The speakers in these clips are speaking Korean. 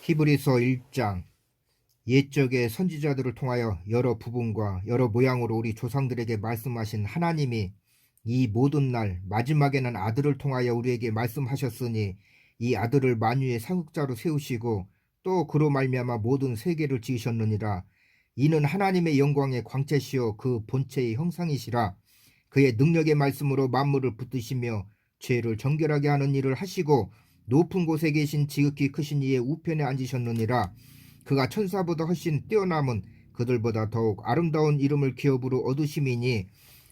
히브리서 1장. 옛적의 선지자들을 통하여 여러 부분과 여러 모양으로 우리 조상들에게 말씀하신 하나님이 이 모든 날 마지막에는 아들을 통하여 우리에게 말씀하셨으니 이 아들을 만유의 사국자로 세우시고 또 그로 말미암아 모든 세계를 지으셨느니라. 이는 하나님의 영광의 광채시요 그 본체의 형상이시라. 그의 능력의 말씀으로 만물을 붙드시며 죄를 정결하게 하는 일을 하시고 높은 곳에 계신 지극히 크신 이의 우편에 앉으셨느니라. 그가 천사보다 훨씬 뛰어남은 그들보다 더욱 아름다운 이름을 기업으로 얻으심이니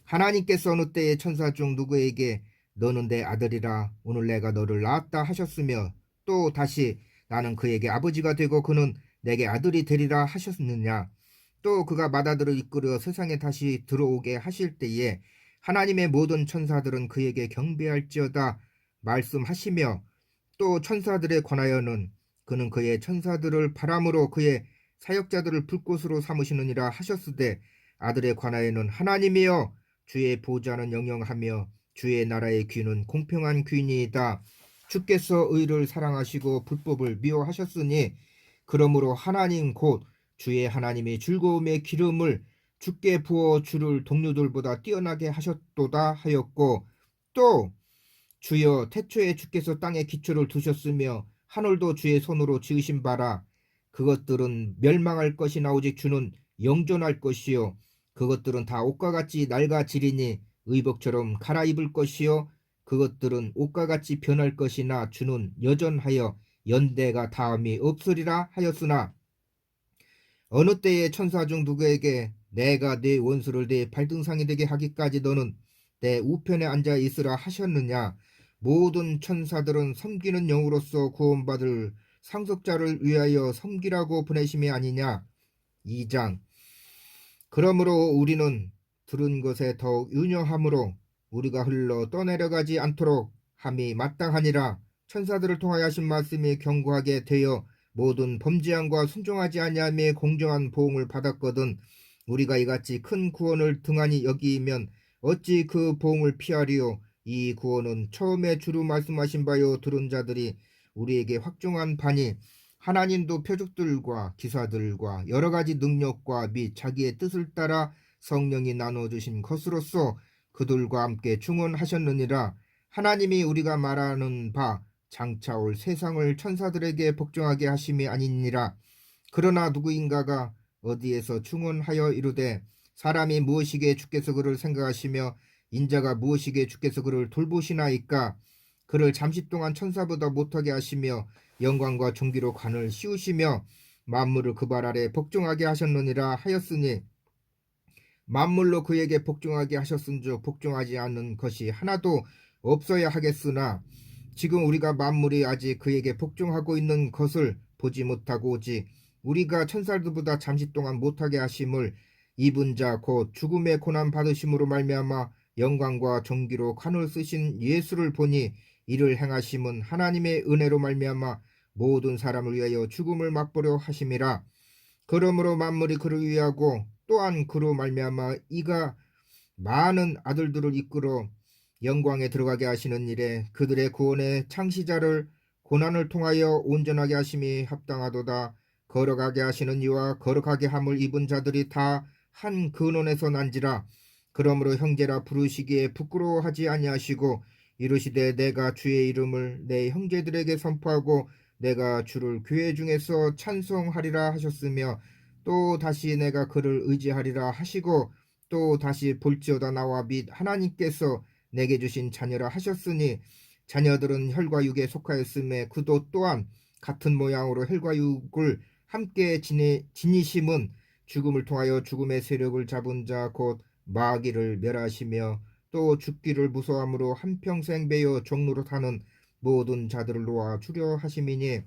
하나님께서 어느 때에 천사 중 누구에게 너는 내 아들이라 오늘 내가 너를 낳았다 하셨으며 또 다시 나는 그에게 아버지가 되고 그는 내게 아들이 되리라 하셨느냐. 또 그가 맏아들을 이끌어 세상에 다시 들어오게 하실 때에 하나님의 모든 천사들은 그에게 경배할지어다 말씀하시며 또 천사들에 관하여는 그는 그의 천사들을 바람으로 그의 사역자들을 불꽃으로 삼으시느니라 하셨으되 아들에 관하여는 하나님이여 주의 보좌는 영영하며 주의 나라의 귀는 공평한 귀니이다. 주께서 의를 사랑하시고 불법을 미워하셨으니 그러므로 하나님 곧 주의 하나님이 즐거움의 기름을 주께 부어 주를 동료들보다 뛰어나게 하셨도다 하였고 또 주여 태초에 주께서 땅에 기초를 두셨으며 하늘도 주의 손으로 지으신 바라. 그것들은 멸망할 것이나 오직 주는 영존할 것이요 그것들은 다 옷과 같이 낡아지리니 의복처럼 갈아입을 것이요 그것들은 옷과 같이 변할 것이나 주는 여전하여 연대가 다음이 없으리라 하였으나 어느 때에 천사 중 누구에게 내가 네 원수를 네 발등상이 되게 하기까지 너는 내 우편에 앉아 있으라 하셨느냐. 모든 천사들은 섬기는 영으로서 구원받을 상속자를 위하여 섬기라고 보내심이 아니냐. 2장. 그러므로 우리는 들은 것에 더욱 유념함으로 우리가 흘러 떠내려가지 않도록 함이 마땅하니라. 천사들을 통하여 하신 말씀이 견고하게 되어 모든 범죄함과 순종하지 아니함의 공정한 보응을 받았거든 우리가 이같이 큰 구원을 등한히 여기면 어찌 그 보응을 피하리요. 이 구원은 처음에 주로 말씀하신 바요 들은 자들이 우리에게 확증한 바니 하나님도 표적들과 기사들과 여러 가지 능력과 및 자기의 뜻을 따라 성령이 나눠주신 것으로서 그들과 함께 중언하셨느니라. 하나님이 우리가 말하는 바 장차 올 세상을 천사들에게 복종하게 하심이 아니니라. 그러나 누구인가가 어디에서 충언하여 이르되 사람이 무엇이기에 주께서 그를 생각하시며 인자가 무엇이기에 주께서 그를 돌보시나이까. 그를 잠시 동안 천사보다 못하게 하시며 영광과 존귀로 관을 씌우시며 만물을 그 발 아래 복종하게 하셨느니라 하였으니 만물로 그에게 복종하게 하셨은즉 복종하지 않는 것이 하나도 없어야 하겠으나 지금 우리가 만물이 아직 그에게 복종하고 있는 것을 보지 못하고 오직 우리가 천사들보다 잠시 동안 못하게 하심을 입은 자 곧 죽음의 고난 받으심으로 말미암아 영광과 존귀로 관을 쓰신 예수를 보니 이를 행하심은 하나님의 은혜로 말미암아 모든 사람을 위하여 죽음을 맛보려 하심이라. 그러므로 만물이 그를 위하고 또한 그로 말미암아 이가 많은 아들들을 이끌어 영광에 들어가게 하시는 일에 그들의 구원의 창시자를 고난을 통하여 온전하게 하심이 합당하도다. 걸어가게 하시는 이와 걸어가게 함을 입은 자들이 다 한 근원에서 난지라. 그러므로 형제라 부르시기에 부끄러워하지 아니하시고 이르시되 내가 주의 이름을 내 형제들에게 선포하고 내가 주를 교회 중에서 찬송하리라 하셨으며 또 다시 내가 그를 의지하리라 하시고 또 다시 볼지어다 나와 및 하나님께서 내게 주신 자녀라 하셨으니 자녀들은 혈과 육에 속하였음에 그도 또한 같은 모양으로 혈과 육을 함께 지니심은 죽음을 통하여 죽음의 세력을 잡은 자 곧 마귀를 멸하시며 또 죽기를 무서함으로 한평생 베어 종로로 타는 모든 자들을 놓아 주려 하심이니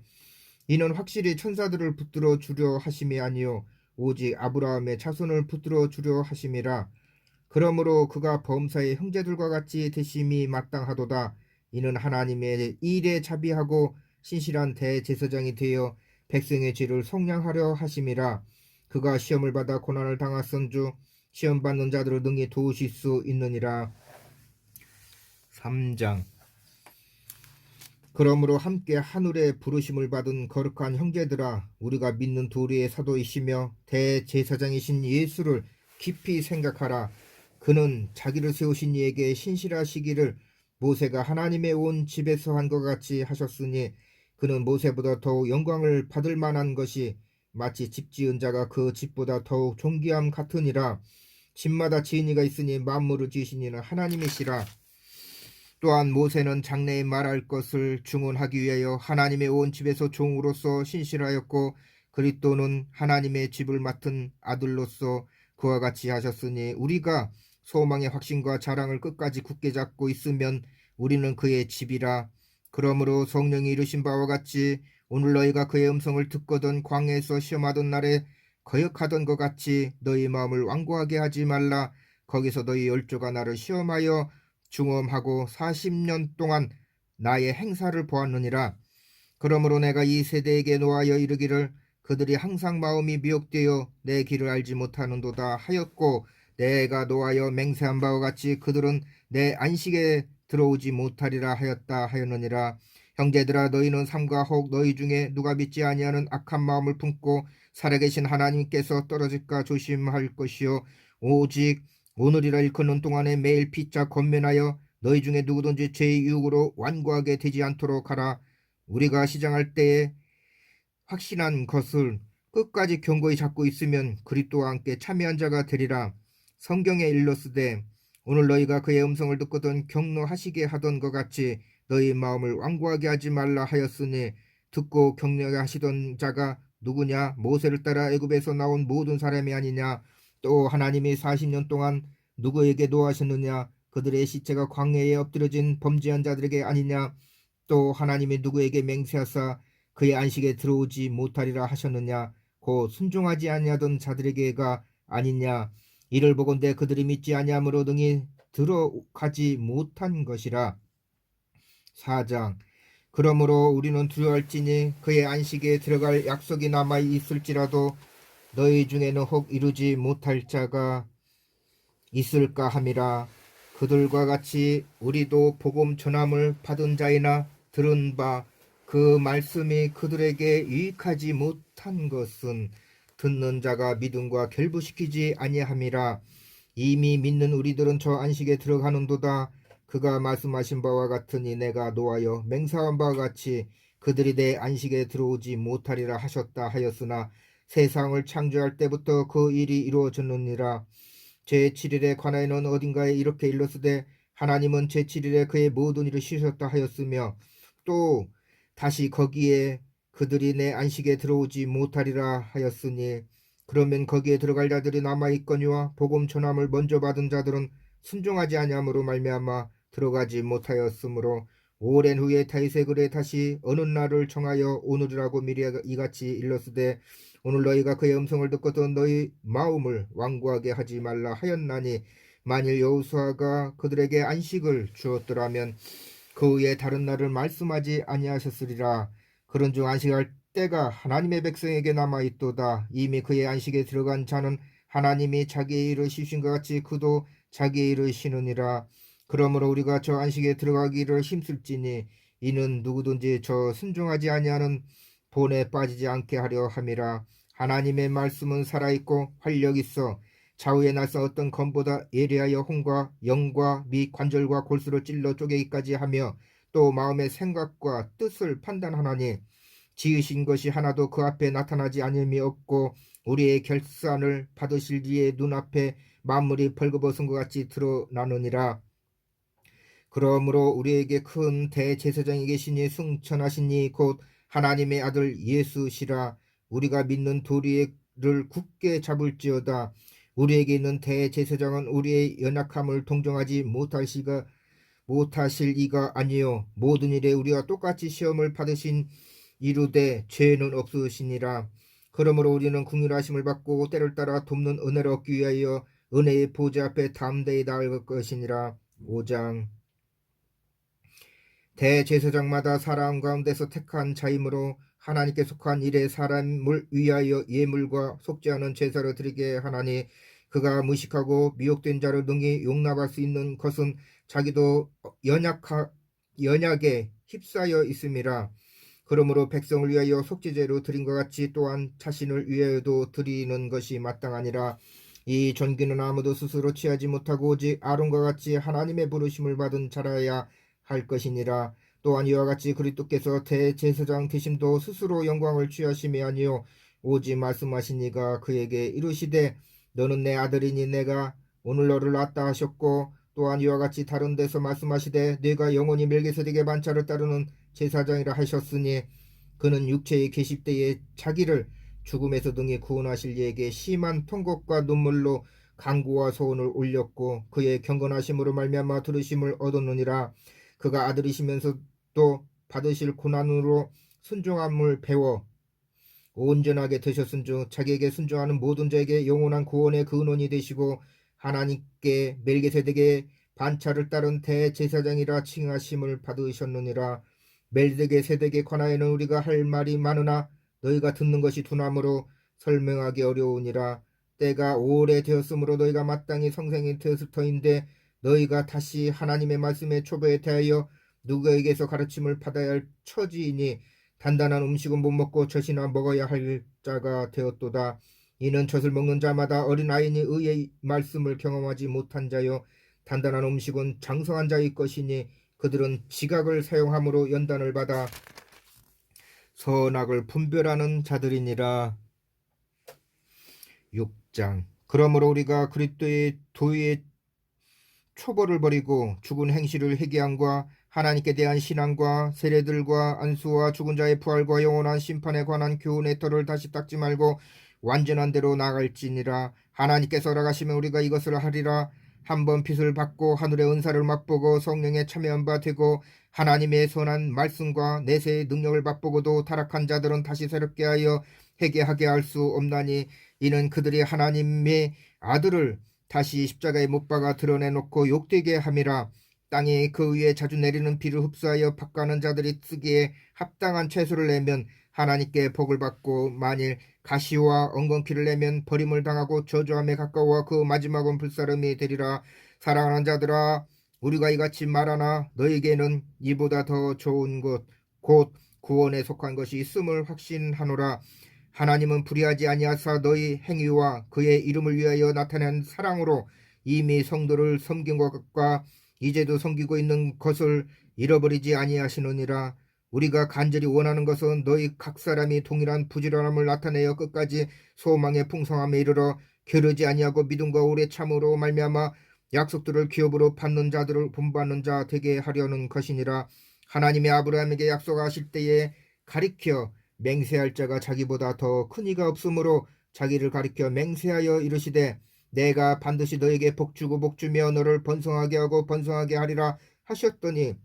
이는 확실히 천사들을 붙들어 주려 하심이 아니요 오직 아브라함의 자손을 붙들어 주려 하심이라. 그러므로 그가 범사의 형제들과 같이 되심이 마땅하도다. 이는 하나님의 일에 자비하고 신실한 대제사장이 되어 백성의 죄를 속량하려 하심이라. 그가 시험을 받아 고난을 당하선즉 시험 받는 자들을 능히 도우실 수 있느니라. 3장. 그러므로 함께 하늘의 부르심을 받은 거룩한 형제들아, 우리가 믿는 도리의 사도이시며 대제사장이신 예수를 깊이 생각하라. 그는 자기를 세우신 이에게 신실하시기를 모세가 하나님의 온 집에서 한 것 같이 하셨으니, 그는 모세보다 더욱 영광을 받을 만한 것이 마치 집 지은 자가 그 집보다 더욱 존귀함 같으니라. 집마다 지은이가 있으니 만물을 지으신 이는 하나님이시라. 또한 모세는 장래에 말할 것을 증언하기 위하여 하나님의 온 집에서 종으로서 신실하였고, 그리스도는 하나님의 집을 맡은 아들로서 그와 같이 하셨으니, 우리가 소망의 확신과 자랑을 끝까지 굳게 잡고 있으면 우리는 그의 집이라. 그러므로 성령이 이루신 바와 같이 오늘 너희가 그의 음성을 듣거든 광야에서 시험하던 날에 거역하던 것 같이 너희 마음을 완고하게 하지 말라. 거기서 너희 열조가 나를 시험하여 중엄하고 40년 동안 나의 행사를 보았느니라. 그러므로 내가 이 세대에게 노하여 이르기를, 그들이 항상 마음이 미혹되어 내 길을 알지 못하는도다 하였고, 내가 노하여 맹세한 바와 같이 그들은 내 안식에 들어오지 못하리라 하였다 하였느니라. 형제들아, 너희는 삼가 혹 너희 중에 누가 믿지 아니하는 악한 마음을 품고 살아계신 하나님께서 떨어질까 조심할 것이요, 오직 오늘이라 일컫는 동안에 매일 피차 권면하여 너희 중에 누구든지 죄의 유혹으로 완고하게 되지 않도록 하라. 우리가 시장할 때에 확신한 것을 끝까지 견고히 잡고 있으면 그리스도와 함께 참여한 자가 되리라. 성경에 일렀으되 오늘 너희가 그의 음성을 듣거든 격노하시게 하던 것 같이 너희 마음을 완고하게 하지 말라 하였으니, 듣고 격노하게 하시던 자가 누구냐? 모세를 따라 애굽에서 나온 모든 사람이 아니냐? 또 하나님이 40년 동안 누구에게 노하셨느냐? 그들의 시체가 광야에 엎드려진 범죄한 자들에게 아니냐? 또 하나님이 누구에게 맹세하사 그의 안식에 들어오지 못하리라 하셨느냐? 곧 순종하지 아니하던 자들에게가 아니냐? 이를 보건대 그들이 믿지 아니함으로 능히 들어가지 못한 것이라. 4장. 그러므로 우리는 두려워할지니 그의 안식에 들어갈 약속이 남아 있을지라도 너희 중에는 혹 이루지 못할 자가 있을까 함이라. 그들과 같이 우리도 복음 전함을 받은 자이나 들은 바 그 말씀이 그들에게 유익하지 못한 것은 듣는 자가 믿음과 결부시키지 아니함이라. 이미 믿는 우리들은 저 안식에 들어가는도다. 그가 말씀하신 바와 같으니 내가 노하여 맹세한 바와 같이 그들이 내 안식에 들어오지 못하리라 하셨다 하였으나, 세상을 창조할 때부터 그 일이 이루어졌느니라. 제7일에 관하여는 어딘가에 이렇게 일렀으되, 하나님은 제7일에 그의 모든 일을 쉬셨다 하였으며, 또 다시 거기에 그들이 내 안식에 들어오지 못하리라 하였으니, 그러면 거기에 들어갈 자들이 남아있거니와 복음 전함을 먼저 받은 자들은 순종하지 아니함으로 말미암아 들어가지 못하였으므로, 오랜 후에 다윗의 글에 다시 어느 날을 정하여 오늘이라고 미리 이같이 일렀으되, 오늘 너희가 그의 음성을 듣거든 너희 마음을 완고하게 하지 말라 하였나니, 만일 여호수아가 그들에게 안식을 주었더라면 그 후에 다른 날을 말씀하지 아니하셨으리라. 그런즉 안식할 때가 하나님의 백성에게 남아있도다. 이미 그의 안식에 들어간 자는 하나님이 자기의 일을 쉬신 것 같이 그도 자기의 일을 쉬느니라. 그러므로 우리가 저 안식에 들어가기를 힘쓸지니, 이는 누구든지 저 순종하지 아니하는 본에 빠지지 않게 하려 함이라. 하나님의 말씀은 살아있고 활력있어 좌우에 날서 어떤 검보다 예리하여 혼과 영과 및 관절과 골수를 찔러 쪼개기까지 하며, 또 마음의 생각과 뜻을 판단하나니, 지으신 것이 하나도 그 앞에 나타나지 않음이 없고 우리의 결산을 받으실 이의 눈앞에 만물이 벌거벗은 것 같이 드러나느니라. 그러므로 우리에게 큰 대제사장이 계시니 승천하시니 곧 하나님의 아들 예수시라. 우리가 믿는 도리를 굳게 잡을지어다. 우리에게 있는 대제사장은 우리의 연약함을 동정하지 못하실 이가 아니요 모든 일에 우리와 똑같이 시험을 받으신 이루되 죄는 없으시니라. 그러므로 우리는 긍휼하심을 받고 때를 따라 돕는 은혜를 얻기 위하여 은혜의 보좌 앞에 담대히 나아갈 것이니라. 5장. 대제사장마다 사람 가운데서 택한 자이므로 하나님께 속한 일에 사람을 위하여 예물과 속지 않은 제사를 드리게 하나니, 그가 무식하고 미혹된 자를 능히 용납할 수 있는 것은 자기도 연약에 휩싸여 있음이라. 그러므로 백성을 위하여 속죄제로 드린 것 같이 또한 자신을 위하여도 드리는 것이 마땅하니라. 이 존귀는 아무도 스스로 취하지 못하고 오직 아론과 같이 하나님의 부르심을 받은 자라야 할 것이니라. 또한 이와 같이 그리스도께서 대제사장 되심도 스스로 영광을 취하심이 아니요 오직 말씀하신 이가 그에게 이르시되 너는 내 아들이니 내가 오늘 너를 낳았다 하셨고, 또한 이와 같이 다른 데서 말씀하시되 네가 영원히 멜기세덱의 반차를 따르는 제사장이라 하셨으니, 그는 육체의 계십 때에 자기를 죽음에서 등에 구원하실 이에게 심한 통곡과 눈물로 간구와 소원을 올렸고 그의 경건하심으로 말미암아 들으심을 얻었느니라. 그가 아들이시면서도 받으실 고난으로 순종함을 배워 온전하게 되셨은즉 자기에게 순종하는 모든 자에게 영원한 구원의 근원이 되시고 하나님께 멜기세덱의 반차를 따른 대제사장이라 칭하심을 받으셨느니라. 멜기세덱에 관하여는 우리가 할 말이 많으나 너희가 듣는 것이 두나무로 설명하기 어려우니라. 때가 오래되었으므로 너희가 마땅히 성생이 되었을 터인데 너희가 다시 하나님의 말씀의 초보에 대하여 누구에게서 가르침을 받아야 할 처지이니 단단한 음식은 못 먹고 젖이나 먹어야 할 자가 되었도다. 이는 젖을 먹는 자마다 어린아이니 의의 말씀을 경험하지 못한 자요 단단한 음식은 장성한 자의 것이니 그들은 지각을 사용함으로 연단을 받아 선악을 분별하는 자들이니라. 6장. 그러므로 우리가 그리스도의 도의 초보를 버리고 죽은 행실을 회개함과 하나님께 대한 신앙과 세례들과 안수와 죽은 자의 부활과 영원한 심판에 관한 교훈의 털을 다시 닦지 말고 완전한 대로 나갈지니라. 하나님께서 허락하시면 우리가 이것을 하리라. 한번 빚을 받고 하늘의 은사를 맛보고 성령에 참여한 바 되고 하나님의 선한 말씀과 내세의 능력을 맛보고도 타락한 자들은 다시 새롭게 하여 회개하게 할 수 없나니, 이는 그들이 하나님의 아들을 다시 십자가에 못 박아 드러내놓고 욕되게 함이라. 땅이 그 위에 자주 내리는 비를 흡수하여 밭가는 자들이 쓰기에 합당한 채소를 내면 하나님께 복을 받고, 만일 가시와 엉겅퀴를 내면 버림을 당하고 저주함에 가까워 그 마지막은 불사름이 되리라. 사랑하는 자들아, 우리가 이같이 말하나 너에게는 이보다 더 좋은 것 곧 구원에 속한 것이 있음을 확신하노라. 하나님은 불의하지 아니하사 너희 행위와 그의 이름을 위하여 나타낸 사랑으로 이미 성도를 섬긴 것과 이제도 섬기고 있는 것을 잃어버리지 아니하시느니라. 우리가 간절히 원하는 것은 너희 각 사람이 동일한 부지런함을 나타내어 끝까지 소망의 풍성함에 이르러 게으르지 아니하고 믿음과 오래 참으로 말미암아 약속들을 기업으로 받는 자들을 본받는 자 되게 하려는 것이니라. 하나님이 아브라함에게 약속하실 때에 가리켜 맹세할 자가 자기보다 더 큰 이가 없으므로 자기를 가리켜 맹세하여 이르시되 내가 반드시 너에게 복주고 복주며 너를 번성하게 하고 번성하게 하리라 하셨더니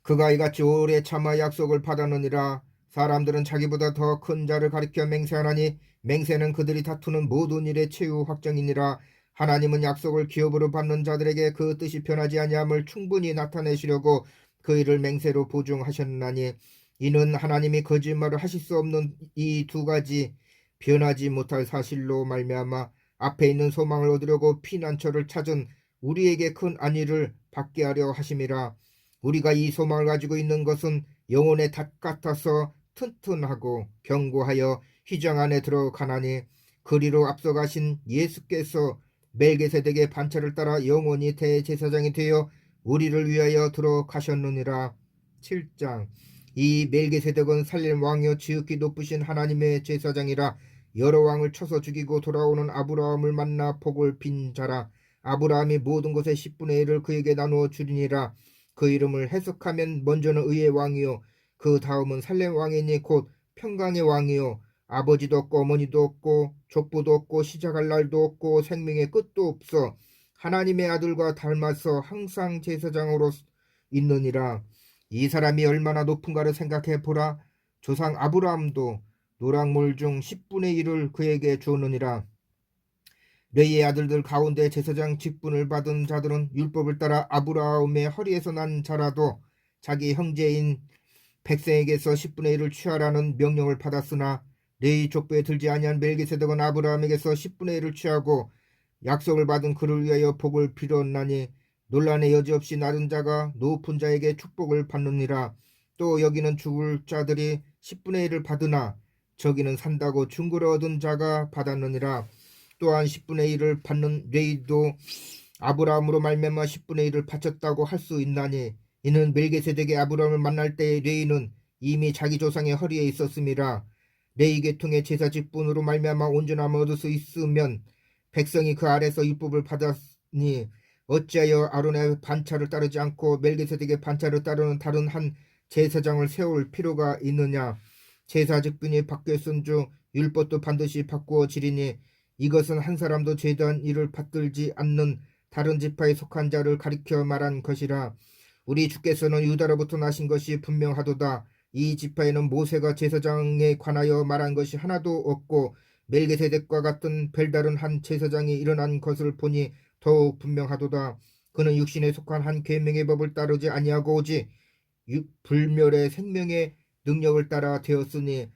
그가 이같이 오래 참아 약속을 받았느니라. 사람들은 자기보다 더 큰 자를 가리켜 맹세하나니 맹세는 그들이 다투는 모든 일의 최후 확정이니라. 하나님은 약속을 기업으로 받는 자들에게 그 뜻이 변하지 아니함을 충분히 나타내시려고 그 일을 맹세로 보증하셨나니, 이는 하나님이 거짓말을 하실 수 없는 이 두 가지 변하지 못할 사실로 말미암아 앞에 있는 소망을 얻으려고 피난처를 찾은 우리에게 큰 안위를 받게 하려 하심이라. 우리가 이 소망을 가지고 있는 것은 영혼의 닷 같아서 튼튼하고 견고하여 휘장 안에 들어가나니, 그리로 앞서가신 예수께서 멜기세덱의 반차를 따라 영원히 대제사장이 되어 우리를 위하여 들어가셨느니라. 7장. 이 멜기세덱은 살림 왕이요 지극히 높으신 하나님의 제사장이라. 여러 왕을 쳐서 죽이고 돌아오는 아브라함을 만나 복을 빈 자라. 아브라함이 모든 것의 10분의 1을 그에게 나누어 주리니라. 그 이름을 해석하면 먼저는 의의 왕이요 그 다음은 살렘 왕이니 곧 평강의 왕이요 아버지도 없고 어머니도 없고 족보도 없고 시작할 날도 없고 생명의 끝도 없어 하나님의 아들과 닮아서 항상 제사장으로 있느니라. 이 사람이 얼마나 높은가를 생각해 보라. 조상 아브라함도 노랑물 중 10분의 1을 그에게 주었느니라. 레이의 아들들 가운데 제사장 직분을 받은 자들은 율법을 따라 아브라함의 허리에서 난 자라도 자기 형제인 백성에게서 10분의 1을 취하라는 명령을 받았으나 레이 족보에 들지 아니한 멜기세덱은 아브라함에게서 10분의 1을 취하고 약속을 받은 그를 위하여 복을 빌었나니, 논란의 여지 없이 낮은 자가 높은 자에게 축복을 받느니라. 또 여기는 죽을 자들이 10분의 1을 받으나 저기는 산다고 중고를 얻은 자가 받았느니라. 또한 10분의 1을 받는 레위도 아브라함으로 말미암아 10분의 1을 바쳤다고 할 수 있나니, 이는 멜기세덱의 아브라함을 만날 때의 레위는 이미 자기 조상의 허리에 있었음이라. 레위 계통의 제사 직분으로 말미암아 온전함을 얻을 수 있으면 백성이 그 아래서 율법을 받았니, 어찌하여 아론의 반차를 따르지 않고 멜기세덱의 반차를 따르는 다른 한 제사장을 세울 필요가 있느냐. 제사 직분이 바뀌었은즉 율법도 반드시 바꾸어지리니, 이것은 한 사람도 제단 일을 받들지 않는 다른 지파에 속한 자를 가리켜 말한 것이라. 우리 주께서는 유다로부터 나신 것이 분명하도다. 이 지파에는 모세가 제사장에 관하여 말한 것이 하나도 없고 멜기세덱과 같은 별다른 한 제사장이 일어난 것을 보니 더욱 분명하도다. 그는 육신에 속한 한 계명의 법을 따르지 아니하고 오직 불멸의 생명의 능력을 따라 되었으니,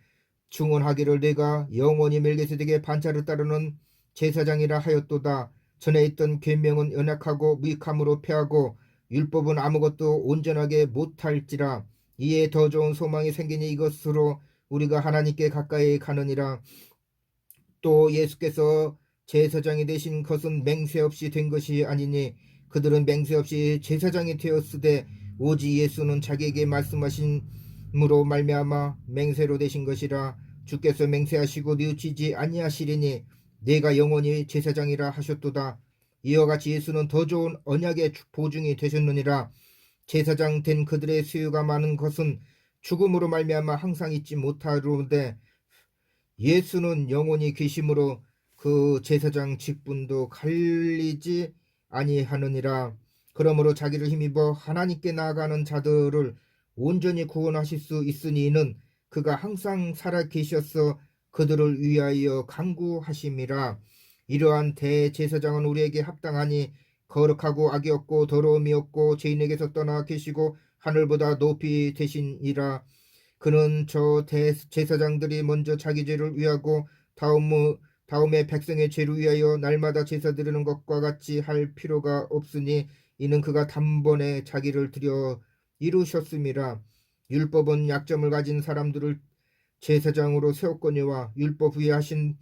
증언하기를 내가 영원히 멜기세덱의 반차를 따르는 제사장이라 하였도다. 전에 있던 계명은 연약하고 무익함으로 패하고 율법은 아무것도 온전하게 못할지라. 이에 더 좋은 소망이 생기니 이것으로 우리가 하나님께 가까이 가느니라. 또 예수께서 제사장이 되신 것은 맹세 없이 된 것이 아니니, 그들은 맹세 없이 제사장이 되었으되 오직 예수는 자기에게 말씀하심으로 말미암아 맹세로 되신 것이라. 주께서 맹세하시고 뉘우치지 아니하시리니 내가 영원히 제사장이라 하셨도다. 이와 같이 예수는 더 좋은 언약의 보증이 되셨느니라. 제사장 된 그들의 수요가 많은 것은 죽음으로 말미암아 항상 잊지 못하로되, 예수는 영원히 계심으로 그 제사장 직분도 갈리지 아니하느니라. 그러므로 자기를 힘입어 하나님께 나아가는 자들을 온전히 구원하실 수 있으니, 이는 그가 항상 살아 계셔서 그들을 위하여 간구하심이라. 이러한 대제사장은 우리에게 합당하니 거룩하고 악이 없고 더러움이 없고 죄인에게서 떠나 계시고 하늘보다 높이 되시니라. 그는 저 제사장들이 먼저 자기 죄를 위하고 다음에 백성의 죄를 위하여 날마다 제사 드리는 것과 같이 할 필요가 없으니, 이는 그가 단번에 자기를 드려 이루셨음이라. 율법은 약점을 가진 사람들을 제사장으로 세웠거니와 율법 위에 하신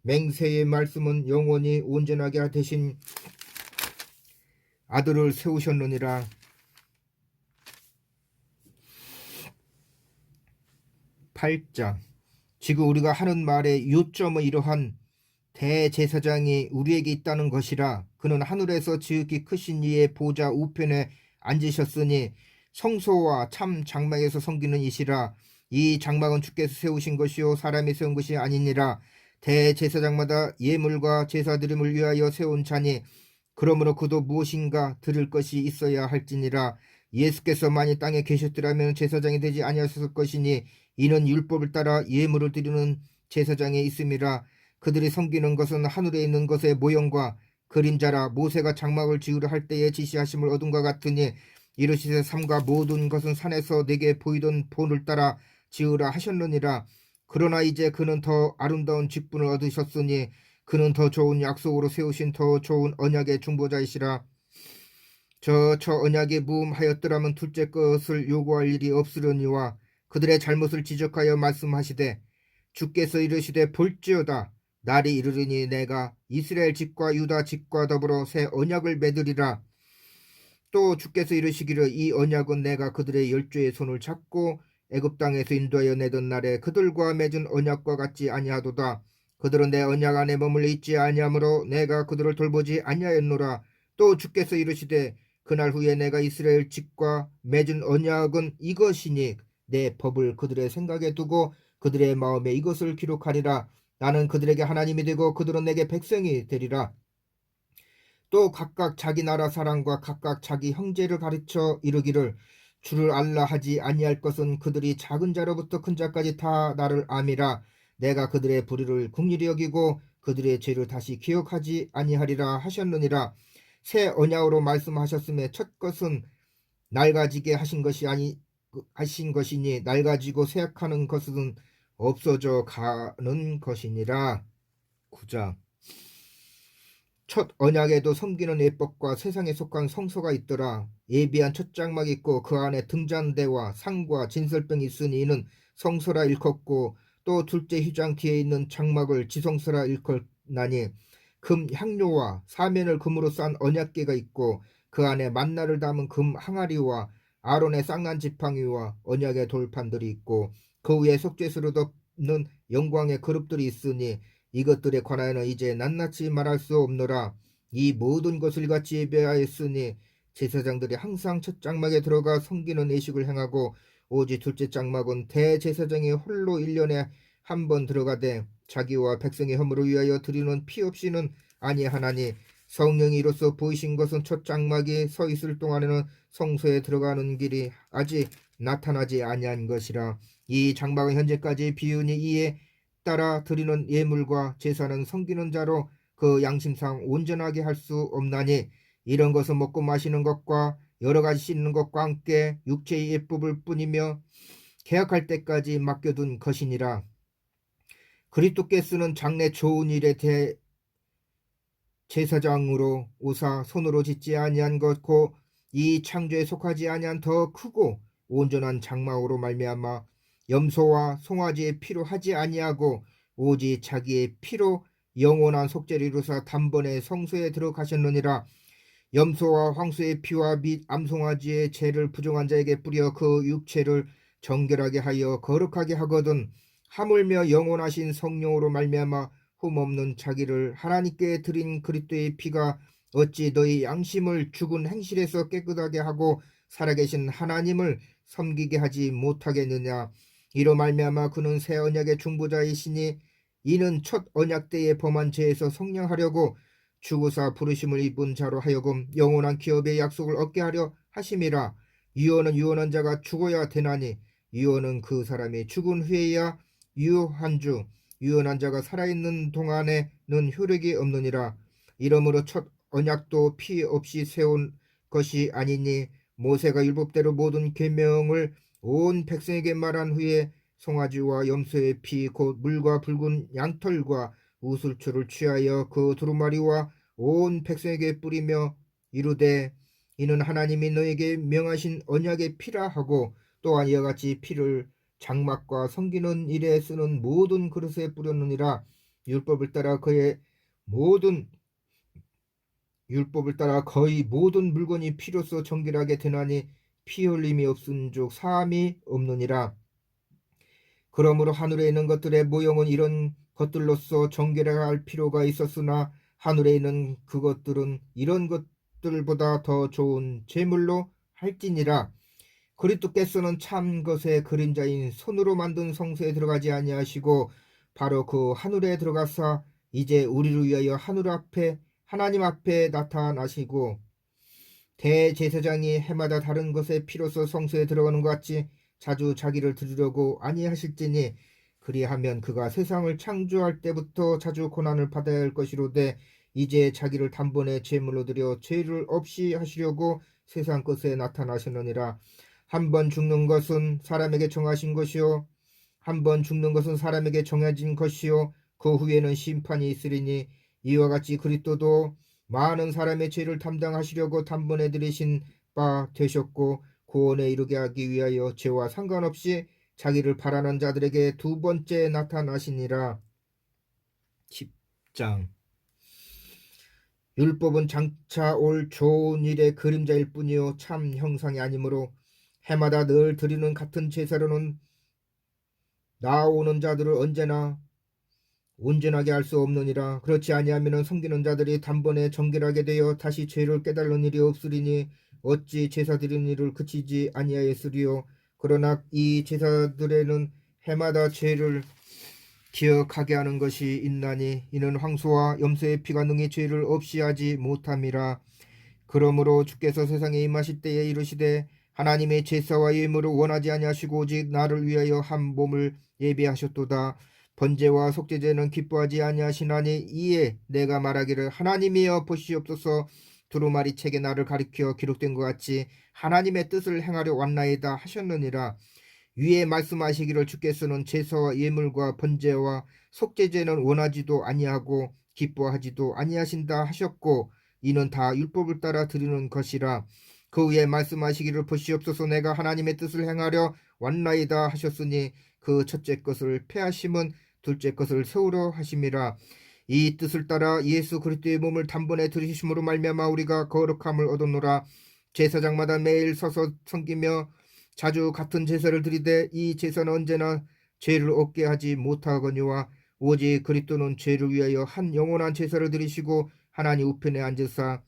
맹세의 말씀은 영원히 온전하게 되신 아들을 세우셨느니라. 8장. 지금 우리가 하는 말의 요점은 이러한 대제사장이 우리에게 있다는 것이라. 그는 하늘에서 지극히 크신 이의 보좌 우편에 앉으셨으니 성소와 참 장막에서 섬기는 이시라. 이 장막은 주께서 세우신 것이요 사람이 세운 것이 아니니라. 대제사장마다 예물과 제사 드림을 위하여 세운 자니, 그러므로 그도 무엇인가 드릴 것이 있어야 할지니라. 예수께서 만일 땅에 계셨더라면 제사장이 되지 아니하셨을 것이니, 이는 율법을 따라 예물을 드리는 제사장이 있음이라. 그들이 섬기는 것은 하늘에 있는 것의 모형과 그림자라. 모세가 장막을 지으려 할 때에 지시하심을 얻은과 같으니, 이르시되 삼가 모든 것은 산에서 내게 보이던 본을 따라 지으라 하셨느니라. 그러나 이제 그는 더 아름다운 직분을 얻으셨으니 그는 더 좋은 약속으로 세우신 더 좋은 언약의 중보자이시라. 저 언약이 무음하였더라면 둘째 것을 요구할 일이 없으려니와, 그들의 잘못을 지적하여 말씀하시되 주께서 이르시되 볼지어다 날이 이르리니 내가 이스라엘 집과 유다 집과 더불어 새 언약을 맺으리라. 또 주께서 이르시기를 이 언약은 내가 그들의 열조의 손을 잡고 애굽 땅에서 인도하여 내던 날에 그들과 맺은 언약과 같지 아니하도다. 그들은 내 언약 안에 머물러 있지 아니하므로 내가 그들을 돌보지 아니하였노라. 또 주께서 이르시되 그날 후에 내가 이스라엘 집과 맺은 언약은 이것이니 내 법을 그들의 생각에 두고 그들의 마음에 이것을 기록하리라. 나는 그들에게 하나님이 되고 그들은 내게 백성이 되리라. 또 각각 자기 나라 사람과 각각 자기 형제를 가르쳐 이르기를 주를 알라 하지 아니할 것은 그들이 작은 자로부터 큰 자까지 다 나를 암이라. 내가 그들의 불의를 긍휼히 여기고 그들의 죄를 다시 기억하지 아니하리라 하셨느니라. 새 언약으로 말씀하셨음에 첫 것은 낡아지게 하신 것이니 낡아지고 쇠약하는 것은 없어져 가는 것이니라. 9장. 첫 언약에도 섬기는 예법과 세상에 속한 성소가 있더라. 예비한 첫 장막이 있고 그 안에 등잔대와 상과 진설병이 있으니 이는 성소라 일컫고, 또 둘째 휘장 뒤에 있는 장막을 지성소라 일컫나니, 금 향료와 사면을 금으로 싼 언약궤가 있고 그 안에 만나를 담은 금 항아리와 아론의 쌍난 지팡이와 언약의 돌판들이 있고 그 위에 속죄수로 덮는 영광의 그룹들이 있으니 이것들에 관하여는 이제 낱낱이 말할 수 없노라. 이 모든 것을 같이 예배하였으니 제사장들이 항상 첫 장막에 들어가 섬기는 예식을 행하고, 오직 둘째 장막은 대제사장이 홀로 1년에 한 번 들어가되 자기와 백성의 허물을 위하여 드리는 피 없이는 아니하나니, 성령이 이로써 보이신 것은 첫 장막이 서 있을 동안에는 성소에 들어가는 길이 아직 나타나지 아니한 것이라. 이 장막은 현재까지 비으니 이에 따라 드리는 예물과 제사는 섬기는 자로 그 양심상 온전하게 할 수 없나니, 이런 것은 먹고 마시는 것과 여러 가지 씻는 것과 함께 육체의 예법을 뿐이며 계약할 때까지 맡겨둔 것이니라. 그리스도께서는 장래 좋은 일에 제사장으로 오사 손으로 짓지 아니한 것고 이 창조에 속하지 아니한 더 크고 온전한 장막으로 말미암아 염소와 송아지의 피로 하지 아니하고 오직 자기의 피로 영원한 속죄를 이루사 단번에 성소에 들어가셨느니라. 염소와 황소의 피와 및 암송아지의 죄를 부정한 자에게 뿌려 그 육체를 정결하게 하여 거룩하게 하거든, 하물며 영원하신 성령으로 말미암아 흠없는 자기를 하나님께 드린 그리스도의 피가 어찌 너희 양심을 죽은 행실에서 깨끗하게 하고 살아계신 하나님을 섬기게 하지 못하겠느냐. 이로 말미암아 그는 새 언약의 중보자이시니 이는 첫 언약 때에 범한 죄에서 성령하려고 죽으사 부르심을 입은 자로 하여금 영원한 기업의 약속을 얻게 하려 하심이라. 유언은 유언한 자가 죽어야 되나니 유언은 그 사람이 죽은 후에야 유효한 주, 유언한 자가 살아있는 동안에는 효력이 없느니라. 이러므로 첫 언약도 피 없이 세운 것이 아니니 모세가 율법대로 모든 계명을 온 백성에게 말한 후에 송아지와 염소의 피 곧 물과 붉은 양털과 우슬초를 취하여 그 두루마리와 온 백성에게 뿌리며 이르되, 이는 하나님이 너에게 명하신 언약의 피라 하고, 또한 이와 같이 피를 장막과 섬기는 일에 쓰는 모든 그릇에 뿌렸느니라. 율법을 따라 거의 모든 물건이 피로써 정결하게 되나니 피 흘림이 없은즉 사함이 없느니라. 그러므로 하늘에 있는 것들의 모형은 이런 것들로서 정결해야 할 필요가 있었으나 하늘에 있는 그것들은 이런 것들보다 더 좋은 제물로 할지니라. 그리스도께서는 참 것의 그림자인 손으로 만든 성소에 들어가지 아니하시고 바로 그 하늘에 들어가사 이제 우리를 위하여 하나님 앞에 나타나시고, 대제사장이 해마다 다른 것의 피로서 성소에 들어가는 것 같이 자주 자기를 드리려고 아니하실지니, 그리하면 그가 세상을 창조할 때부터 자주 고난을 받아야 할 것이로되 이제 자기를 단번에 제물로 드려 죄를 없이 하시려고 세상 것에 나타나셨느니라. 한 번 죽는 것은 사람에게 정하신 것이요 한 번 죽는 것은 사람에게 정해진 것이요 그 후에는 심판이 있으리니, 이와 같이 그리스도도 많은 사람의 죄를 담당하시려고 단번에 들이신 바 되셨고 구원에 이르게 하기 위하여 죄와 상관없이 자기를 바라는 자들에게 두 번째 나타나시니라. 10장. 율법은 장차 올 좋은 일의 그림자일 뿐이요 참 형상이 아니므로 해마다 늘 드리는 같은 제사로는 나오는 자들을 언제나 온전하게 할 수 없느니라. 그렇지 아니하면 섬기는 자들이 단번에 정결하게 되어 다시 죄를 깨달는 일이 없으리니 어찌 제사 드리는 일을 그치지 아니하였으리요. 그러나 이 제사들에는 해마다 죄를 기억하게 하는 것이 있나니 이는 황소와 염소의 피가 능히 죄를 없이 하지 못함이라. 그러므로 주께서 세상에 임하실 때에 이르시되 하나님의 제사와 예물을 원하지 아니하시고 오직 나를 위하여 한 몸을 예비하셨도다. 번제와 속죄제는 기뻐하지 아니하시나니 이에 내가 말하기를 하나님이여 보시옵소서, 두루마리 책에 나를 가리켜 기록된 것 같이 하나님의 뜻을 행하려 왔나이다 하셨느니라. 위에 말씀하시기를 주께서는 제사와 예물과 번제와 속죄제는 원하지도 아니하고 기뻐하지도 아니하신다 하셨고 이는 다 율법을 따라 드리는 것이라. 그 후에 말씀하시기를 보시옵소서 내가 하나님의 뜻을 행하려 왔나이다 하셨으니 그 첫째 것을 패하심은 둘째 것을 세우려 하심이라. 이 뜻을 따라 예수 그리스도의 몸을 단번에 들이심으로 말미암아 우리가 거룩함을 얻었노라. 제사장마다 매일 서서 섬기며 자주 같은 제사를 드리되 이 제사는 언제나 죄를 얻게 하지 못하거니와 오직 그리스도는 죄를 위하여 한 영원한 제사를 드리시고 하나님 우편에 앉으사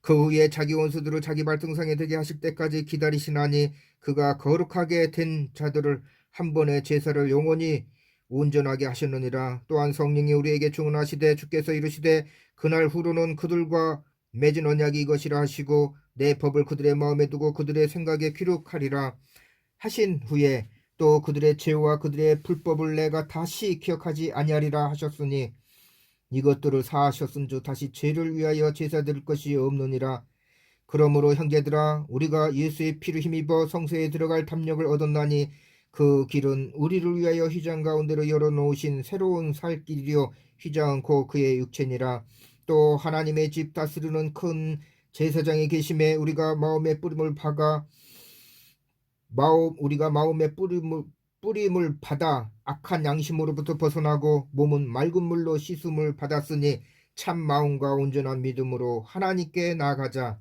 그 후에 자기 원수들을 자기 발등상에 되게 하실 때까지 기다리시나니 그가 거룩하게 된 자들을 한 번의 제사를 영원히 온전하게 하셨느니라. 또한 성령이 우리에게 증언하시되 주께서 이르시되 그날 후로는 그들과 맺은 언약이 이것이라 하시고 내 법을 그들의 마음에 두고 그들의 생각에 기록하리라 하신 후에 또 그들의 죄와 그들의 불법을 내가 다시 기억하지 아니하리라 하셨으니 이것들을 사하셨은즉 다시 죄를 위하여 제사 드릴 것이 없느니라. 그러므로 형제들아 우리가 예수의 피를 힘입어 성소에 들어갈 담력을 얻었나니 그 길은 우리를 위하여 휘장 가운데로 열어놓으신 새로운 살 길이요 휘장은 곧 그의 육체니라. 또 하나님의 집 다스리는 큰 제사장이 계심에 우리가 마음의 뿌림을 받아 악한 양심으로부터 벗어나고 몸은 맑은 물로 씻음을 받았으니 참 마음과 온전한 믿음으로 하나님께 나아가자.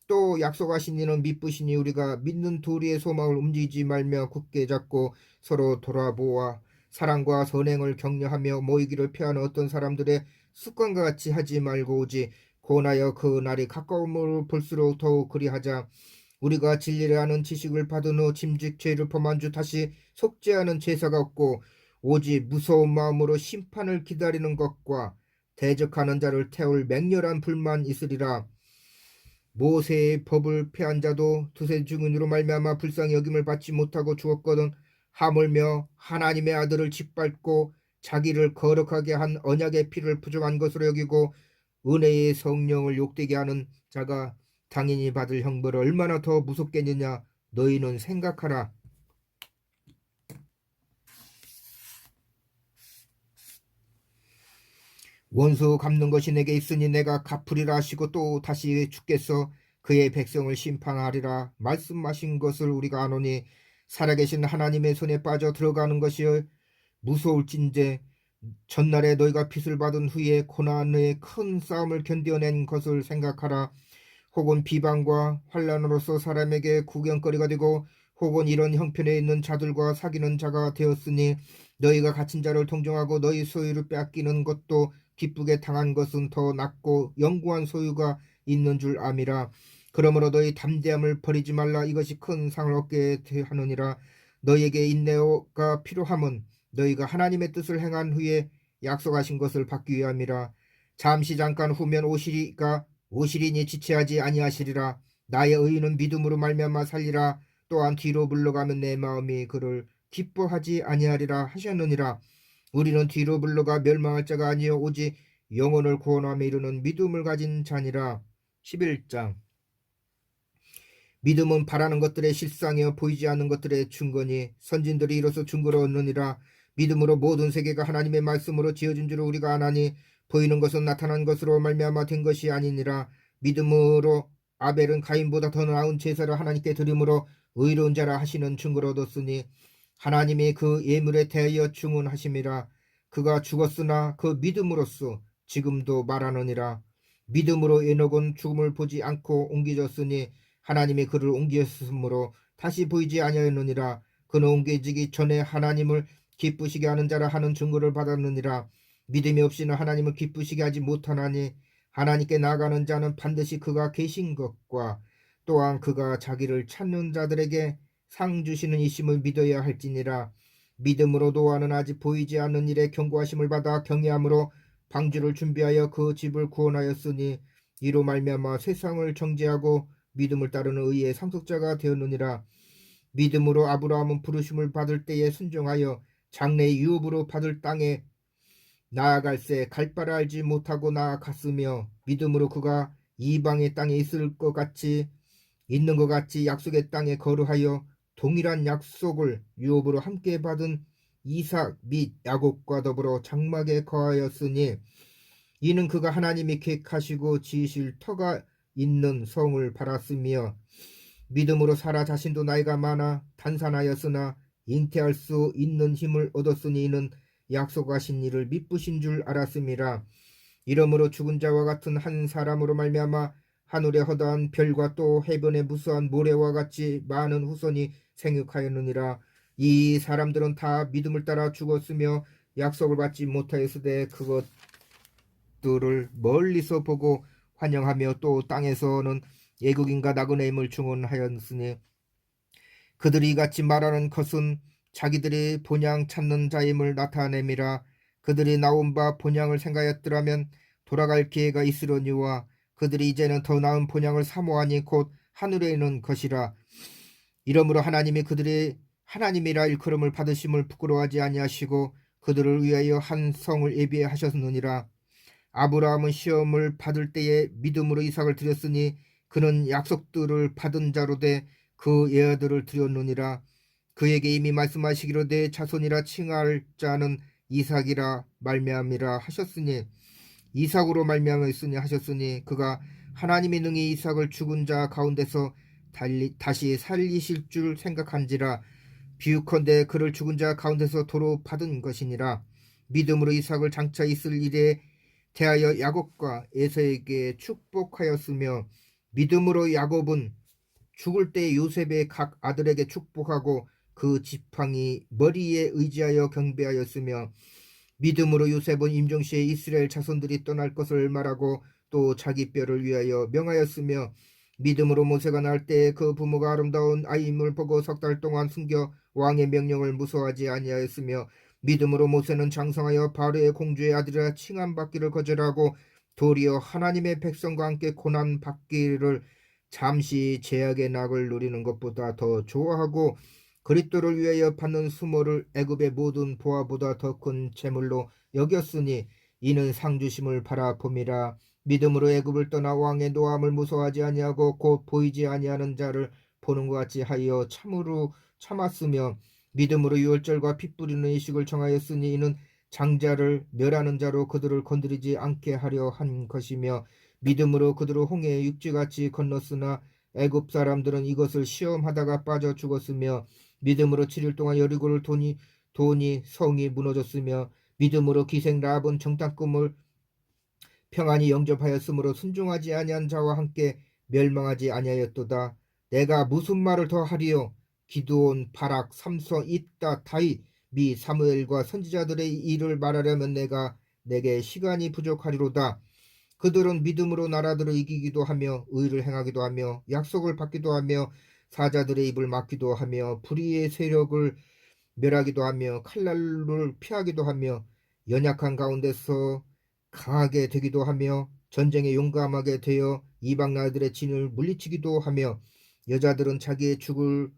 또 약속하신 이는 믿으시니 우리가 믿는 도리의 소망을 움직이지 말며 굳게 잡고 서로 돌아보아 사랑과 선행을 격려하며 모이기를 피하는 어떤 사람들의 습관과 같이 하지 말고 오직 권하여 그 날이 가까움을 볼수록 더욱 그리하자. 우리가 진리를 아는 지식을 받은 후 짐짓 죄를 범한 주 다시 속죄하는 제사가 없고 오직 무서운 마음으로 심판을 기다리는 것과 대적하는 자를 태울 맹렬한 불만 있으리라. 모세의 법을 폐한 자도 두세 증인으로 말미암아 불쌍히 여김을 받지 못하고 죽었거든. 하물며 하나님의 아들을 짓밟고 자기를 거룩하게 한 언약의 피를 부정한 것으로 여기고 은혜의 성령을 욕되게 하는 자가 당연히 받을 형벌을 얼마나 더 무섭겠느냐 너희는 생각하라. 원수 갚는 것이 내게 있으니 내가 갚으리라 하시고 또 다시 주께서 그의 백성을 심판하리라 말씀하신 것을 우리가 아노니 살아계신 하나님의 손에 빠져 들어가는 것이 무서울진데 전날에 너희가 빚을 받은 후에 고난의 큰 싸움을 견뎌낸 것을 생각하라. 혹은 비방과 환난으로서 사람에게 구경거리가 되고 혹은 이런 형편에 있는 자들과 사귀는 자가 되었으니 너희가 갇힌 자를 동정하고 너희 소유를 빼앗기는 것도 기쁘게 당한 것은 더 낫고 영구한 소유가 있는 줄 암이라. 그러므로 너희 담대함을 버리지 말라. 이것이 큰 상을 얻게 하느니라. 너희에게 인내가 필요함은 너희가 하나님의 뜻을 행한 후에 약속하신 것을 받기 위함이라. 잠시 잠깐 후면 오시리니 지체하지 아니하시리라. 나의 의인은 믿음으로 말미암아 살리라. 또한 뒤로 물러가면 내 마음이 그를 기뻐하지 아니하리라 하셨느니라. 우리는 뒤로 물러가 멸망할 자가 아니요 오직 영혼을 구원함에 이르는 믿음을 가진 자니라. 11장 믿음은 바라는 것들의 실상이요 보이지 않는 것들의 증거니 선진들이 이로써 증거를 얻느니라. 믿음으로 모든 세계가 하나님의 말씀으로 지어진 줄을 우리가 아나니 보이는 것은 나타난 것으로 말미암아 된 것이 아니니라. 믿음으로 아벨은 가인보다 더 나은 제사를 하나님께 드림으로 의로운 자라 하시는 증거를 얻었으니 하나님이 그 예물에 대하여 증언하심이라. 그가 죽었으나 그 믿음으로써 지금도 말하느니라. 믿음으로 에녹은 죽음을 보지 않고 옮겨졌으니 하나님이 그를 옮기셨으므로 다시 보이지 아니하였느니라. 그는 옮겨지기 전에 하나님을 기쁘시게 하는 자라 하는 증거를 받았느니라. 믿음이 없이는 하나님을 기쁘시게 하지 못하나니 하나님께 나아가는 자는 반드시 그가 계신 것과 또한 그가 자기를 찾는 자들에게 상 주시는 이심을 믿어야 할지니라. 믿음으로 노아는 아직 보이지 않는 일에 경고하심을 받아 경외함으로 방주를 준비하여 그 집을 구원하였으니 이로 말미암아 세상을 정죄하고 믿음을 따르는 의의 상속자가 되었느니라. 믿음으로 아브라함은 부르심을 받을 때에 순종하여 장래의 유업으로 받을 땅에 나아갈새 갈 바를 알지 못하고 나아갔으며 믿음으로 그가 이방의 땅에 있는 것 같이 약속의 땅에 거류하여 동일한 약속을 유업으로 함께 받은 이삭 및 야곱과 더불어 장막에 거하였으니 이는 그가 하나님이 계획하시고 지으실 터가 있는 성을 바랐으며 믿음으로 사라 자신도 나이가 많아 단산하였으나 잉태할 수 있는 힘을 얻었으니 이는 약속하신 이를 미쁘신 줄 알았음이라. 이러므로 죽은 자와 같은 한 사람으로 말미암아 하늘의 허다한 별과 또 해변의 무수한 모래와 같이 많은 후손이 생육하였느니라. 이 사람들은 다 믿음을 따라 죽었으며 약속을 받지 못하였으되 그것들을 멀리서 보고 환영하며 또 땅에서는 애국인과 나그네임을 증언하였으니 그들이 이같이 말하는 것은 자기들이 본향 찾는 자임을 나타냄이라. 그들이 나온 바 본향을 생각하였더라면 돌아갈 기회가 있으려니와 그들이 이제는 더 나은 본향을 사모하니 곧 하늘에 있는 것이라. 이러므로 하나님이 그들이 하나님이라 일컬음을 받으심을 부끄러워하지 아니하시고 그들을 위하여 한 성을 예비하셨느니라. 아브라함은 시험을 받을 때에 믿음으로 이삭을 드렸으니 그는 약속들을 받은 자로 돼 그 예아들을 드렸느니라. 그에게 이미 말씀하시기로 내 자손이라 칭할 자는 이삭이라 말미암이라 하셨으니 이삭으로 말미암았으니 하셨으니 그가 하나님이 능히 이삭을 죽은 자 가운데서 다시 살리실 줄 생각한지라. 비유컨대 그를 죽은 자 가운데서 도로 받은 것이니라. 믿음으로 이삭을 장차 있을 일에 대하여 야곱과 에서에게 축복하였으며 믿음으로 야곱은 죽을 때 요셉의 각 아들에게 축복하고 그 지팡이 머리에 의지하여 경배하였으며 믿음으로 요셉은 임종시에 이스라엘 자손들이 떠날 것을 말하고 또 자기 뼈를 위하여 명하였으며 믿음으로 모세가 날 때 그 부모가 아름다운 아이임을 보고 석 달 동안 숨겨 왕의 명령을 무서워하지 아니하였으며 믿음으로 모세는 장성하여 바로의 공주의 아들이라 칭함받기를 거절하고 도리어 하나님의 백성과 함께 고난 받기를 잠시 죄악의 낙을 누리는 것보다 더 좋아하고 그리스도를 위하여 받는 수모를 애굽의 모든 보화보다 더 큰 재물로 여겼으니 이는 상주심을 바라봄이라. 믿음으로 애굽을 떠나 왕의 노함을 무서워하지 아니하고 곧 보이지 아니하는 자를 보는 것 같이 하여 참으로 참았으며 믿음으로 유월절과 피 뿌리는 의식을 정하였으니 이는 장자를 멸하는 자로 그들을 건드리지 않게 하려 한 것이며 믿음으로 그들을 홍해의 육지같이 건넜으나 애굽 사람들은 이것을 시험하다가 빠져 죽었으며 믿음으로 7일 동안 여리고를 돈이 성이 무너졌으며 믿음으로 기생 라합은 정탐꾼을 평안히 영접하였으므로 순종하지 아니한 자와 함께 멸망하지 아니하였도다. 내가 무슨 말을 더 하리요? 기드온, 바락, 삼손, 입다, 다윗, 미 사무엘과 선지자들의 일을 말하려면 내게 시간이 부족하리로다. 그들은 믿음으로 나라들을 이기기도 하며 의를 행하기도 하며 약속을 받기도 하며 사자들의 입을 막기도 하며 불의의 세력을 멸하기도 하며 칼날을 피하기도 하며 연약한 가운데서 강하게 되기도 하며 전쟁에 용감하게 되어 이방 나라들의 진을 물리치기도 하며 여자들은 자기의 죽을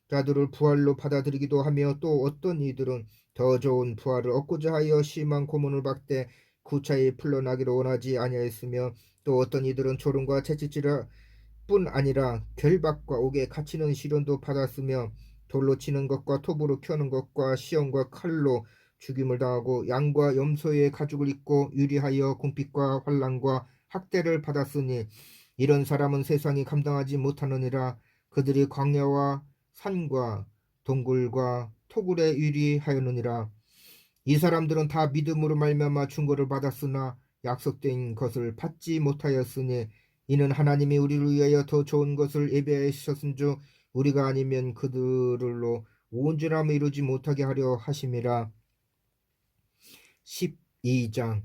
자들을 부활로 받아들이기도 하며 또 어떤 이들은 더 좋은 부활을 얻고자 하여 심한 고문을 받되 구차히 풀려나기를 원하지 아니하였으며 또 어떤 이들은 조롱과 채찍질뿐 아니라 결박과 옥에 갇히는 시련도 받았으며 돌로 치는 것과 톱으로 켜는 것과 시험과 칼로 죽임을 당하고 양과 염소의 가죽을 입고 유리하여 궁핍과 환난과 학대를 받았으니 이런 사람은 세상이 감당하지 못하느니라. 그들이 광야와 산과 동굴과 토굴에 유리하였느니라. 이 사람들은 다 믿음으로 말미암아 충고를 받았으나 약속된 것을 받지 못하였으니 이는 하나님이 우리를 위하여 더 좋은 것을 예비하셨은즉 우리가 아니면 그들로 온전함을 이루지 못하게 하려 하심이라. 12장.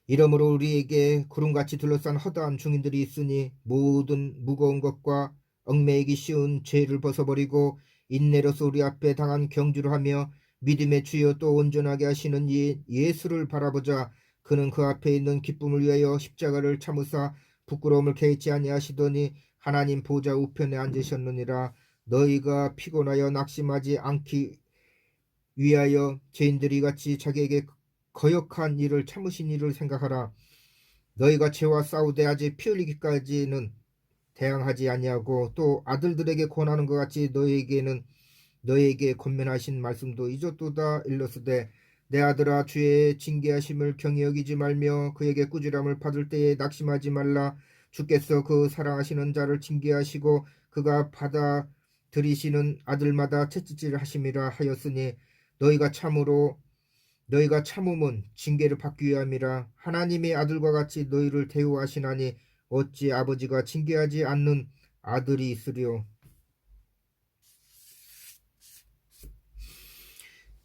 이러므로 우리에게 구름같이 둘러싼 허다한 증인들이 있으니 모든 무거운 것과 얽매이기 쉬운 죄를 벗어버리고 인내로서 우리 앞에 당한 경주를 하며 믿음의 주여 또 온전하게 하시는 예수를 바라보자. 그는 그 앞에 있는 기쁨을 위하여 십자가를 참으사 부끄러움을 개의치 아니하시더니 하나님 보좌 우편에 앉으셨느니라. 너희가 피곤하여 낙심하지 않기 위하여 죄인들이 같이 자기에게 거역한 일을 참으신 일을 생각하라. 너희가 죄와 싸우되 아직 피 흘리기까지는 대항하지 아니하고 또 아들들에게 권하는 것 같이 너희에게 권면하신 말씀도 잊었도다. 일러스되 내 아들아, 주의 징계하심을 경히 여기지 말며 그에게 꾸지람을 받을 때에 낙심하지 말라. 주께서 그 사랑하시는 자를 징계하시고 그가 받아들이시는 아들마다 채찍질 하심이라 하였으니 너희가 참음은 징계를 받기 위함이라. 하나님의 아들과 같이 너희를 대우하시나니 어찌 아버지가 징계하지 않는 아들이 있으리요.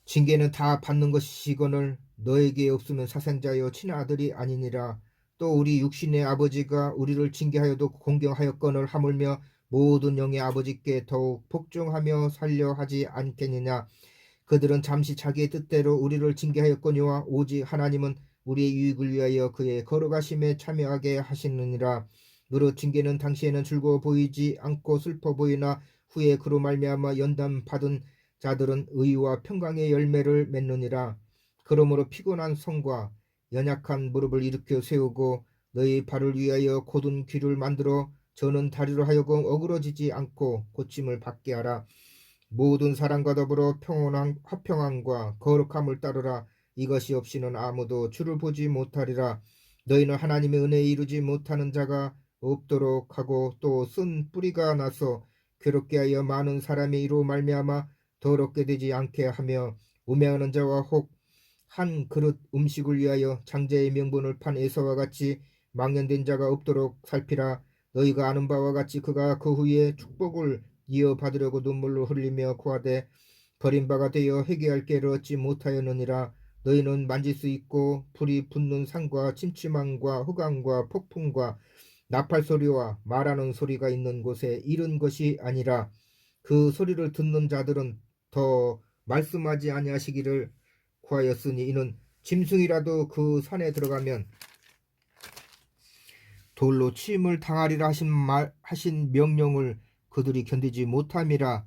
징계는 다 받는 것이거늘 너에게 없으면 사생자여 친아들이 아니니라. 또 우리 육신의 아버지가 우리를 징계하여도 공경하였거늘 하물며 모든 영의 아버지께 더욱 복종하며 살려 하지 않겠느냐. 그들은 잠시 자기의 뜻대로 우리를 징계하였거니와 오직 하나님은 우리의 유익을 위하여 그의 거룩하심에 참여하게 하시느니라. 무릇 징계는 당시에는 즐거워 보이지 않고 슬퍼 보이나 후에 그로 말미암아 연단 받은 자들은 의와 평강의 열매를 맺느니라. 그러므로 피곤한 손과 연약한 무릎을 일으켜 세우고 너희 발을 위하여 곧은 귀를 만들어 저는 다리로 하여금 어그러지지 않고 고침을 받게 하라. 모든 사람과 더불어 화평함과 거룩함을 따르라. 이것이 없이는 아무도 주를 보지 못하리라. 너희는 하나님의 은혜에 이르지 못하는 자가 없도록 하고 또 쓴 뿌리가 나서 괴롭게 하여 많은 사람의 이로 말미암아 더럽게 되지 않게 하며 우매하는 자와 혹 한 그릇 음식을 위하여 장자의 명분을 판 에서와 같이 망령된 자가 없도록 살피라. 너희가 아는 바와 같이 그가 그 후에 축복을 이어받으려고 눈물로 흘리며 구하되 버림바가 되어 회개할 기회를 얻지 못하였느니라. 너희는 만질 수 있고 불이 붙는 산과 침침함과 흑암과 폭풍과 나팔 소리와 말하는 소리가 있는 곳에 이른 것이 아니라 그 소리를 듣는 자들은 더 말씀하지 아니하시기를 구하였으니 이는 짐승이라도 그 산에 들어가면 돌로 치임을 당하리라 하신 명령을 그들이 견디지 못함이라.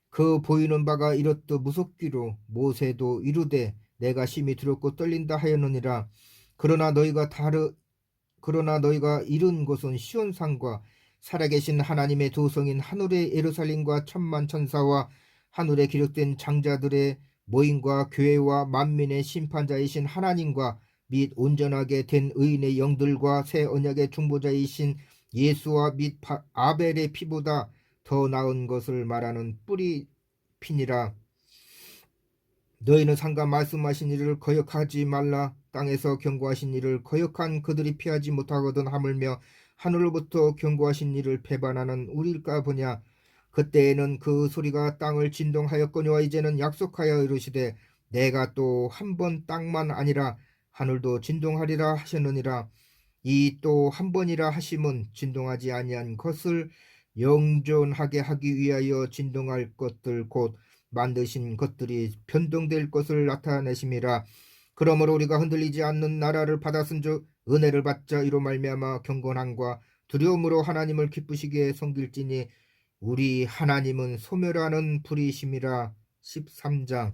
그 보이는 바가 이렇듯 무섭기로 모세도 이르되 내가 심히 두렵고 떨린다 하였느니라. 그러나 너희가 이른 곳은 시온산과 살아계신 하나님의 도성인 하늘의 예루살렘과 천만 천사와 하늘에 기록된 장자들의 모임과 교회와 만민의 심판자이신 하나님과 및 온전하게 된 의인의 영들과 새 언약의 중보자이신 예수와 및 아벨의 피보다 더 나은 것을 말하는 뿌리 피니라. 너희는 상가 말씀하신 일을 거역하지 말라. 땅에서 경고하신 일을 거역한 그들이 피하지 못하거든 하물며 하늘로부터 경고하신 일을 배반하는 우리일까 보냐. 그때에는 그 소리가 땅을 진동하였거니와 이제는 약속하여 이르시되 내가 또 한 번 땅만 아니라 하늘도 진동하리라 하셨느니라. 이 또 한 번이라 하심은 진동하지 아니한 것을 영존하게 하기 위하여 진동할 것들 곧 만드신 것들이 변동될 것을 나타내심이라. 그러므로 우리가 흔들리지 않는 나라를 받았은즉 은혜를 받자. 이로 말미암아 경건함과 두려움으로 하나님을 기쁘시게 섬길지니 우리 하나님은 소멸하는 불이심이라. 13장.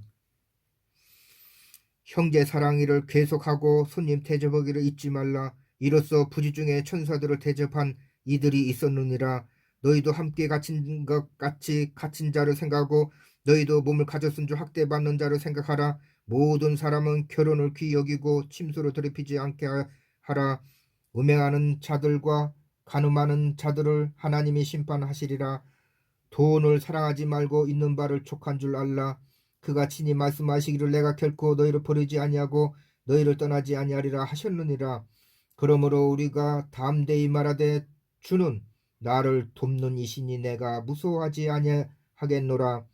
형제 사랑이를 계속하고 손님 대접하기를 잊지 말라. 이로써 부지 중에 천사들을 대접한 이들이 있었느니라. 너희도 함께 갇힌 것 같이 갇힌 자를 생각하고 너희도 몸을 가졌은 줄 학대받는 자를 생각하라. 모든 사람은 결혼을 귀히 여기고 침소로 더럽히지 않게 하라. 음행하는 자들과 간음하는 자들을 하나님이 심판하시리라. 돈을 사랑하지 말고 있는 바를 족한 줄 알라. 그가 친히 말씀하시기를 내가 결코 너희를 버리지 아니하고 너희를 떠나지 아니하리라 하셨느니라. 그러므로 우리가 담대히 말하되 주는 나를 돕는 이시니 내가 무서워하지 아니하겠노라.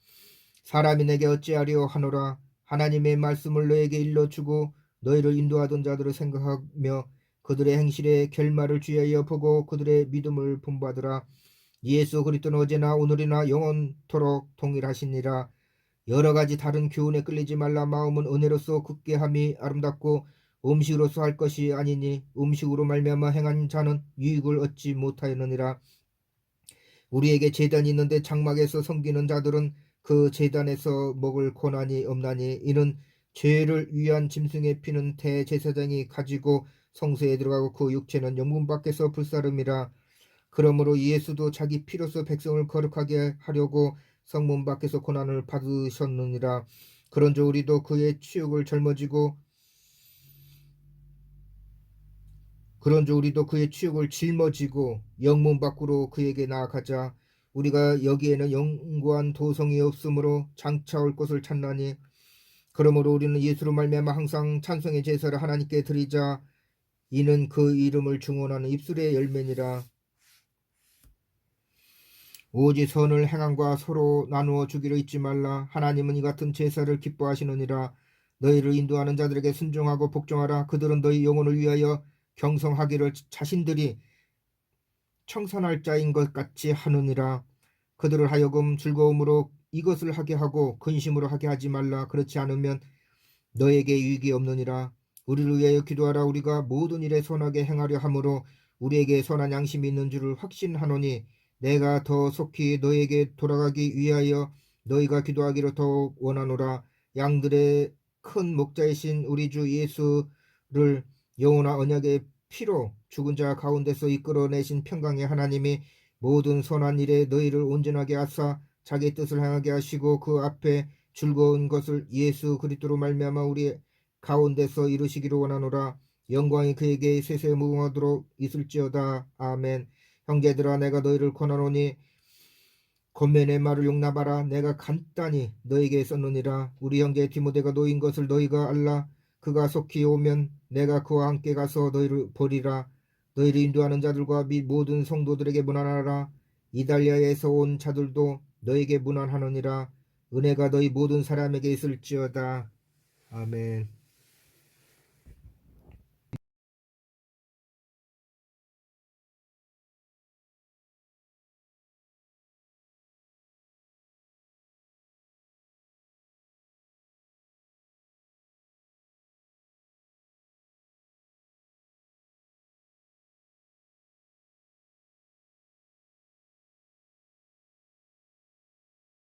사람이 내게 어찌하리요 하노라. 하나님의 말씀을 너에게 일러주고 너희를 인도하던 자들을 생각하며 그들의 행실의 결말을 주의하여 보고 그들의 믿음을 본받으라. 예수 그리스도는 어제나 오늘이나 영원토록 동일하시니라. 여러 가지 다른 교훈에 끌리지 말라. 마음은 은혜로서 굳게 함이 아름답고 음식으로서 할 것이 아니니 음식으로 말미암아 행한 자는 유익을 얻지 못하였느니라. 우리에게 제단이 있는데 장막에서 섬기는 자들은 그 제단에서 먹을 고난이 없나니 이는 죄를 위한 짐승의 피는 대제사장이 가지고 성소에 들어가고 그 육체는 영문 밖에서 불사름이라. 그러므로 예수도 자기 피로서 백성을 거룩하게 하려고 성문 밖에서 고난을 받으셨느니라. 그런즉 우리도 그의 치욕을 짊어지고 영문 밖으로 그에게 나아가자. 우리가 여기에는 영구한 도성이 없으므로 장차 올 것을 찾나니 그러므로 우리는 예수로 말미암아 항상 찬송의 제사를 하나님께 드리자. 이는 그 이름을 증언하는 입술의 열매니라. 오직 선을 행함과 서로 나누어 주기로 잊지 말라. 하나님은 이 같은 제사를 기뻐하시느니라. 너희를 인도하는 자들에게 순종하고 복종하라. 그들은 너희 영혼을 위하여 경성하기를 자신들이 청산할 자인 것 같이 하느니라. 그들을 하여금 즐거움으로 이것을 하게 하고 근심으로 하게 하지 말라. 그렇지 않으면 너에게 유익이 없느니라. 우리를 위하여 기도하라. 우리가 모든 일에 선하게 행하려 함으로 우리에게 선한 양심이 있는 줄을 확신하노니 내가 더 속히 너에게 돌아가기 위하여 너희가 기도하기를 더욱 원하노라. 양들의 큰 목자이신 우리 주 예수를 영원한 언약의 피로 죽은 자 가운데서 이끌어내신 평강의 하나님이 모든 선한 일에 너희를 온전하게 하사 자기 뜻을 행하게 하시고 그 앞에 즐거운 것을 예수 그리스도로 말미암아 우리 가운데서 이루시기를 원하노라. 영광이 그에게 세세무궁하도록 있을지어다. 아멘. 형제들아, 내가 너희를 권하노니 권면의 말을 용납하라. 내가 간단히 너에게 썼느니라. 우리 형제 디모데가 노인 것을 너희가 알라. 그가 속히 오면 내가 그와 함께 가서 너희를 보리라. 너희를 인도하는 자들과 및 모든 성도들에게 문안하라. 이달리아에서 온 자들도 너에게 문안하느니라. 은혜가 너희 모든 사람에게 있을지어다. 아멘.